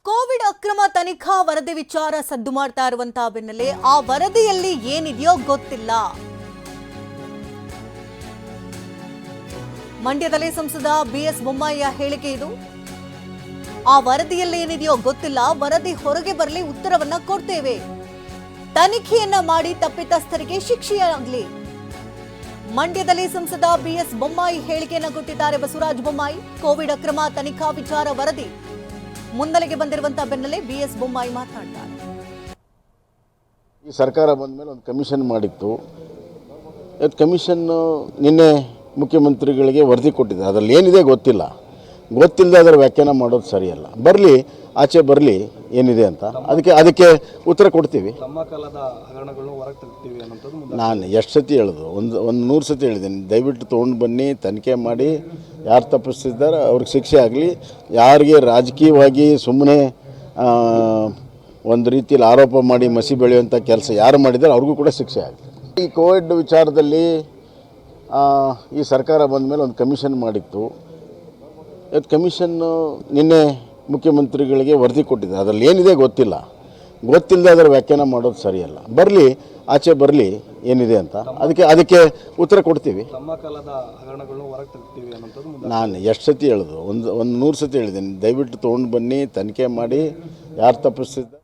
Covid ಅಕ್ರಮ ತನಿಖಾ ವರದಿ ವಿಚಾರ ಸದ್ದು ಮಾಡ್ತಾ ಇರುವಂತಹ ಬೆನ್ನಲ್ಲೇ ಆ ವರದಿಯಲ್ಲಿ ಏನಿದೆಯೋ ಗೊತ್ತಿಲ್ಲ. ಮಂಡ್ಯದಲ್ಲಿ ಸಂಸದ ಬಿಎಸ್ ಬೊಮ್ಮಾಯಿಯ ಹೇಳಿಕೆ ಇದು. ಆ ವರದಿಯಲ್ಲಿ ಏನಿದೆಯೋ ಗೊತ್ತಿಲ್ಲ, ವರದಿ ಹೊರಗೆ ಬರಲಿ, ಉತ್ತರವನ್ನ ಕೊಡ್ತೇವೆ. ತನಿಖೆಯನ್ನ ಮಾಡಿ ತಪ್ಪಿತಸ್ಥರಿಗೆ ಶಿಕ್ಷೆಯಾಗಲಿ. ಮಂಡ್ಯದಲ್ಲಿ ಸಂಸದ ಬಿಎಸ್ ಬೊಮ್ಮಾಯಿ ಹೇಳಿಕೆಯನ್ನ ಕೊಟ್ಟಿದ್ದಾರೆ. ಬಸವರಾಜ ಬೊಮ್ಮಾಯಿ ಕೋವಿಡ್ ಅಕ್ರಮ ತನಿಖಾ ವಿಚಾರ ವರದಿ ಮುನ್ನೆಲೆಗೆ ಬಂದಿರುವಂತಹ ಬೆನ್ನಲ್ಲೇ ಬಿಎಸ್ ಬೊಮ್ಮಾಯಿ ಮಾತನಾಡಿದ್ದಾರೆ. ಈ ಸರ್ಕಾರ ಬಂದ ಮೇಲೆ ಒಂದು ಕಮಿಷನ್ ಮಾಡಿತ್ತು. ಕಮಿಷನ್ ನಿನ್ನೆ ಮುಖ್ಯಮಂತ್ರಿಗಳಿಗೆ ವರದಿ ಕೊಟ್ಟಿದೆ. ಅದರಲ್ಲಿ ಏನಿದೆ ಗೊತ್ತಿಲ್ಲದೆ ಅದರ ವ್ಯಾಖ್ಯಾನ ಮಾಡೋದು ಸರಿಯಲ್ಲ. ಬರಲಿ, ಆಚೆ ಬರಲಿ ಏನಿದೆ ಅಂತ, ಅದಕ್ಕೆ ಉತ್ತರ ಕೊಡ್ತೀವಿ. ನಾನು ಎಷ್ಟು ಸತಿ ಹೇಳೋದು, ಒಂದು 100 ಸತಿ ಹೇಳಿದ್ದೀನಿ. ದಯವಿಟ್ಟು ತೊಗೊಂಡು ಬನ್ನಿ, ತನಿಖೆ ಮಾಡಿ, ಯಾರು ತಪ್ಪಿಸ್ತಿದ್ದಾರೆ ಅವ್ರಿಗೆ ಶಿಕ್ಷೆ ಆಗಲಿ. ಯಾರಿಗೆ ರಾಜಕೀಯವಾಗಿ ಸುಮ್ಮನೆ ಒಂದು ರೀತಿಯಲ್ಲಿ ಆರೋಪ ಮಾಡಿ ಮಸಿ ಬೆಳೆಯುವಂಥ ಕೆಲಸ ಯಾರು ಮಾಡಿದ್ದಾರೆ ಅವ್ರಿಗೂ ಕೂಡ ಶಿಕ್ಷೆ ಆಗಲಿ. ಈ ಕೋವಿಡ್ ವಿಚಾರದಲ್ಲಿ ಈ ಸರ್ಕಾರ ಬಂದ ಮೇಲೆ ಒಂದು ಕಮಿಷನ್ ಮಾಡಿತ್ತು. ಕಮಿಷನ್ನು ನಿನ್ನೆ ಮುಖ್ಯಮಂತ್ರಿಗಳಿಗೆ ವರದಿ ಕೊಟ್ಟಿದೆ. ಅದರಲ್ಲಿ ಏನಿದೆ ಗೊತ್ತಿಲ್ಲದೆ ಅದರ ವ್ಯಾಖ್ಯಾನ ಮಾಡೋದು ಸರಿಯಲ್ಲ. ಬರಲಿ, ಆಚೆ ಬರಲಿ ಏನಿದೆ ಅಂತ, ಅದಕ್ಕೆ ಉತ್ತರ ಕೊಡ್ತೀವಿ. ನಾನು ಎಷ್ಟು ಸತಿ ಹೇಳೋದು, ಒಂದು 100 ಸತಿ ಹೇಳಿದ್ದೀನಿ. ದಯವಿಟ್ಟು ತೊಗೊಂಡು ಬನ್ನಿ, ತನಿಖೆ ಮಾಡಿ, ಯಾರು ತಪ್ಪಿಸ್ತಿದ್ದಾರೆ